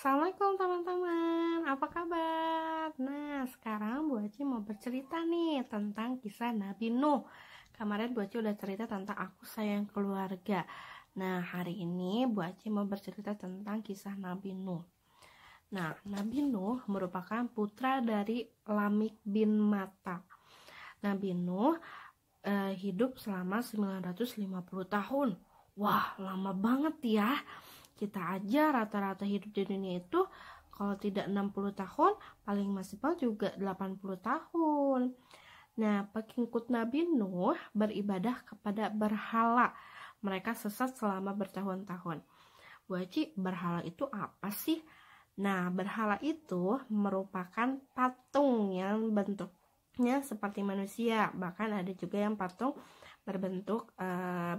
Assalamualaikum teman-teman, apa kabar? Nah, sekarang Bu Aci mau bercerita nih tentang kisah Nabi Nuh. Kemarin Bu Aci udah cerita tentang aku sayang keluarga. Nah, hari ini Bu Aci mau bercerita tentang kisah Nabi Nuh. Nah, Nabi Nuh merupakan putra dari Lamik bin Mata. Nabi Nuh hidup selama 950 tahun. Wah, lama banget ya. Kita aja rata-rata hidup di dunia itu kalau tidak 60 tahun, paling maksimal juga 80 tahun. Nah, pengikut Nabi Nuh beribadah kepada berhala. Mereka sesat selama bertahun-tahun. Bu Aci, berhala itu apa sih? Nah, berhala itu merupakan patung yang bentuknya seperti manusia. Bahkan ada juga yang patung berbentuk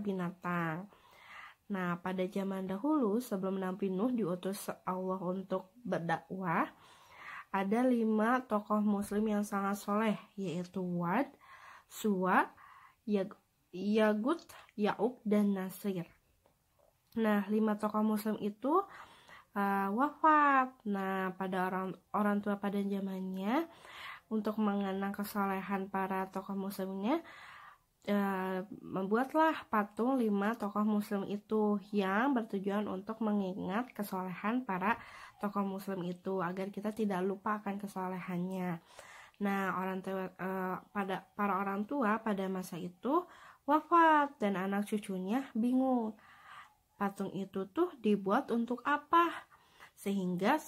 binatang. Nah, pada zaman dahulu sebelum Nabi Nuh diutus Allah untuk berdakwah, ada 5 tokoh muslim yang sangat soleh, yaitu Wad, Suwa, Yagut, Ya'uq, dan Nasir. Nah, 5 tokoh muslim itu wafat. Nah, pada orang tua pada zamannya, untuk mengenang kesolehan para tokoh muslimnya, membuatlah patung 5 tokoh muslim itu yang bertujuan untuk mengingat kesolehan para tokoh muslim itu agar kita tidak lupa akan kesolehannya. Nah, para orang tua pada masa itu wafat dan anak cucunya bingung. Patung itu tuh dibuat untuk apa? Sehingga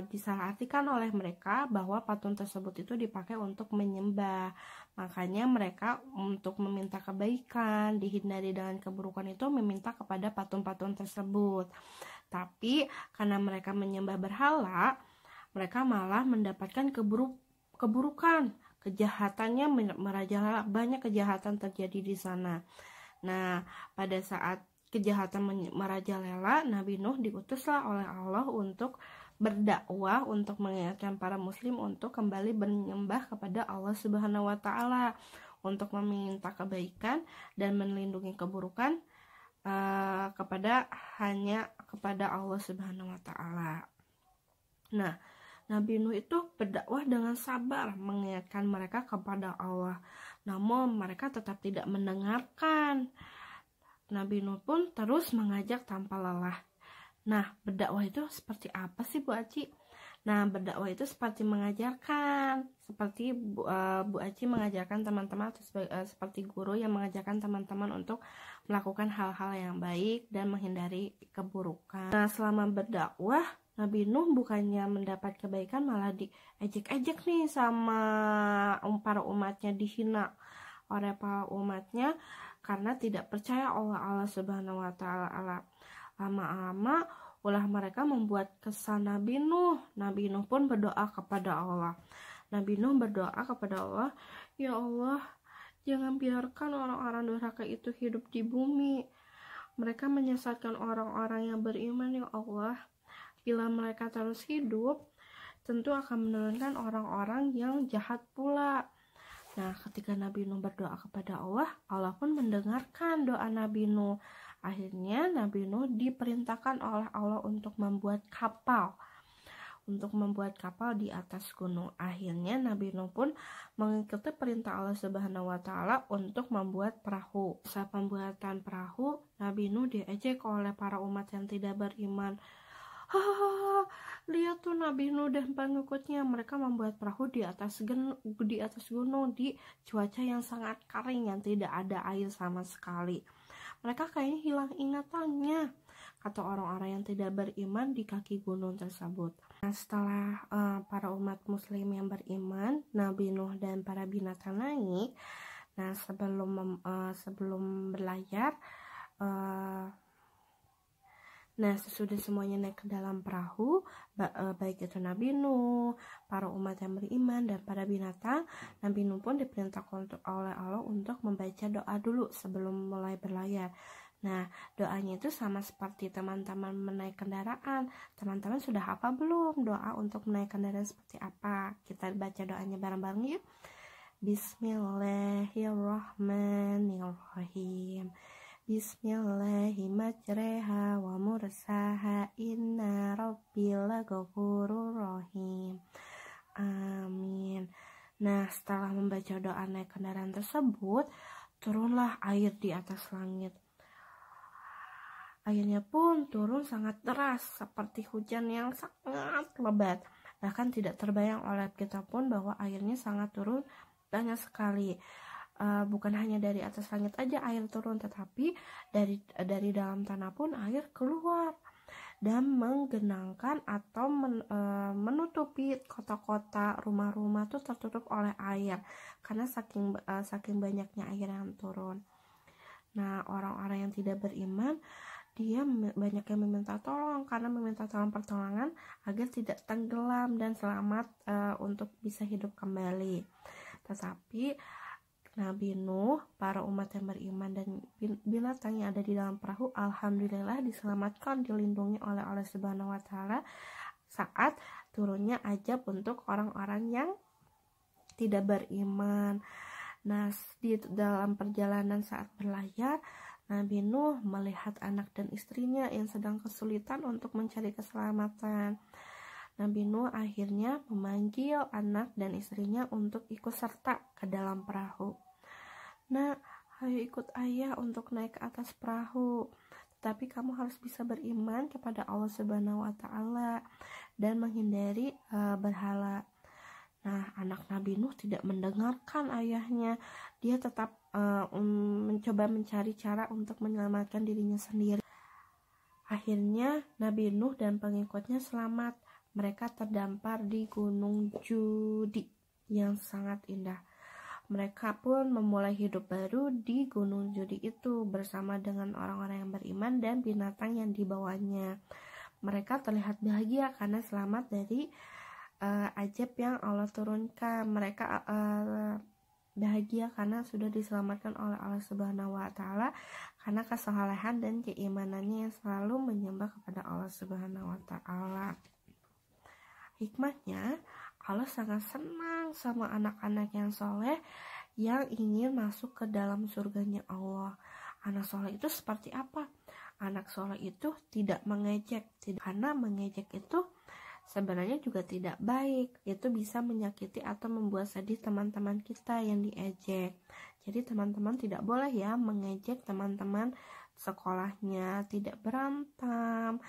disalahartikan oleh mereka bahwa patung tersebut itu dipakai untuk menyembah. Makanya mereka untuk meminta kebaikan, dihindari dengan keburukan itu meminta kepada patung-patung tersebut. Tapi karena mereka menyembah berhala, mereka malah mendapatkan keburukan. Kejahatannya merajalela, banyak kejahatan terjadi di sana. Nah, pada saat kejahatan merajalela, Nabi Nuh diutuslah oleh Allah untuk berdakwah, untuk mengingatkan para muslim untuk kembali menyembah kepada Allah Subhanahu wa Ta'ala, untuk meminta kebaikan dan melindungi keburukan hanya kepada Allah Subhanahu wa Ta'ala. Nah, Nabi Nuh itu berdakwah dengan sabar, mengingatkan mereka kepada Allah, namun mereka tetap tidak mendengarkan. Nabi Nuh pun terus mengajak tanpa lelah. Nah, berdakwah itu seperti apa sih Bu Aci? Nah, berdakwah itu seperti mengajarkan, seperti Bu Aci mengajarkan teman-teman, atau seperti guru yang mengajarkan teman-teman untuk melakukan hal-hal yang baik dan menghindari keburukan. Nah, selama berdakwah, Nabi Nuh bukannya mendapat kebaikan, malah diejek-ejek nih sama para umatnya, dihina oleh para umatnya karena tidak percaya Allah Subhanahu wa Ta'ala. Lama-lama ulah mereka membuat kesal Nabi Nuh. Nabi Nuh pun berdoa kepada Allah. Nabi Nuh berdoa kepada Allah, "Ya Allah, jangan biarkan orang-orang durhaka itu hidup di bumi. Mereka menyesatkan orang-orang yang beriman, ya Allah. Bila mereka terus hidup, tentu akan menurunkan orang-orang yang jahat pula." Nah, ketika Nabi Nuh berdoa kepada Allah, Allah pun mendengarkan doa Nabi Nuh. Akhirnya Nabi Nuh diperintahkan oleh Allah untuk membuat kapal. Di atas gunung. Akhirnya Nabi Nuh pun mengikuti perintah Allah Subhanahu wa Ta'ala untuk membuat perahu. Saat pembuatan perahu, Nabi Nuh diejek oleh para umat yang tidak beriman. Lihat tuh Nabi Nuh dan pengikutnya, mereka membuat perahu di atas gunung di cuaca yang sangat kering, yang tidak ada air sama sekali. Mereka kayaknya hilang ingatannya, kata orang-orang yang tidak beriman di kaki gunung tersebut. Nah, setelah para umat muslim yang beriman, Nabi Nuh dan para binatang naik. Nah, sebelum berlayar, nah, sesudah semuanya naik ke dalam perahu, baik itu Nabi Nuh, para umat yang beriman, dan para binatang, Nabi Nuh pun diperintahkan oleh Allah untuk membaca doa dulu sebelum mulai berlayar. Nah, doanya itu sama seperti teman-teman menaik kendaraan. Teman-teman sudah hafal belum doa untuk menaik kendaraan seperti apa? Kita baca doanya bareng-bareng yuk. Bismillahirrahmanirrahim. Bismillahi majreha wa mursaha inna rabbil ghafurur rahim. Amin. Nah, setelah membaca doa naik kendaraan tersebut, turunlah air di atas langit. Airnya pun turun sangat deras, seperti hujan yang sangat lebat. Bahkan tidak terbayang oleh kita pun bahwa airnya sangat turun banyak sekali. Bukan hanya dari atas langit aja air turun, tetapi dari dalam tanah pun air keluar dan menggenangkan atau menutupi kota-kota, rumah-rumah tuh tertutup oleh air karena saking banyaknya air yang turun. Nah, orang-orang yang tidak beriman dia banyak yang meminta tolong karena meminta pertolongan agar tidak tenggelam dan selamat untuk bisa hidup kembali. Tetapi Nabi Nuh, para umat yang beriman dan binatang yang ada di dalam perahu alhamdulillah diselamatkan, dilindungi oleh Allah Subhanahu wa taala saat turunnya azab untuk orang-orang yang tidak beriman. Nah, di dalam perjalanan saat berlayar, Nabi Nuh melihat anak dan istrinya yang sedang kesulitan untuk mencari keselamatan. Nabi Nuh akhirnya memanggil anak dan istrinya untuk ikut serta ke dalam perahu. Nah, ayo ikut ayah untuk naik ke atas perahu. Tetapi kamu harus bisa beriman kepada Allah Subhanahu wa taala dan menghindari berhala. Nah, anak Nabi Nuh tidak mendengarkan ayahnya. Dia tetap mencoba mencari cara untuk menyelamatkan dirinya sendiri. Akhirnya Nabi Nuh dan pengikutnya selamat. Mereka terdampar di Gunung Judi yang sangat indah. Mereka pun memulai hidup baru di Gunung Judi itu bersama dengan orang-orang yang beriman dan binatang yang dibawanya. Mereka terlihat bahagia karena selamat dari azab yang Allah turunkan. Mereka bahagia karena sudah diselamatkan oleh Allah Subhanahu wa taala karena kesalehan dan keimanannya yang selalu menyembah kepada Allah Subhanahu wa taala. Hikmahnya, Allah sangat senang sama anak-anak yang soleh yang ingin masuk ke dalam surganya Allah. Anak soleh itu seperti apa? Anak soleh itu tidak mengejek, karena mengejek itu sebenarnya juga tidak baik. Itu bisa menyakiti atau membuat sedih teman-teman kita yang diejek. Jadi teman-teman tidak boleh ya mengejek teman-teman sekolahnya, tidak berantem,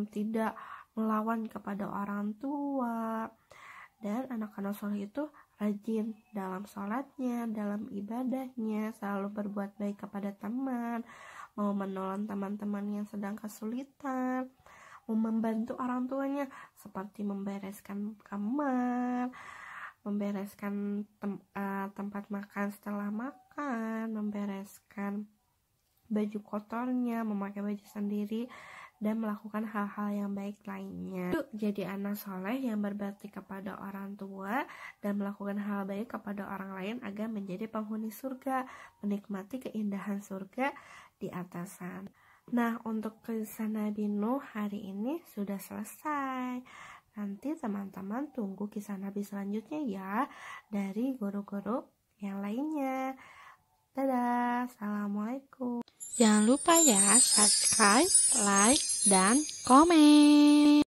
tidak melawan kepada orang tua. Dan anak-anak soleh itu rajin dalam sholatnya, dalam ibadahnya, selalu berbuat baik kepada teman, mau menolong teman-teman yang sedang kesulitan, mau membantu orang tuanya seperti membereskan kamar, membereskan tempat makan setelah makan, membereskan baju kotornya, memakai baju sendiri, dan melakukan hal-hal yang baik lainnya. Yuk jadi anak soleh yang berbakti kepada orang tua dan melakukan hal baik kepada orang lain agar menjadi penghuni surga, menikmati keindahan surga di atasan. Nah, untuk kisah Nabi Nuh hari ini sudah selesai. Nanti teman-teman tunggu kisah Nabi selanjutnya ya dari guru-guru yang lainnya. Dadah, assalamualaikum. Jangan lupa ya subscribe, like, dan komen.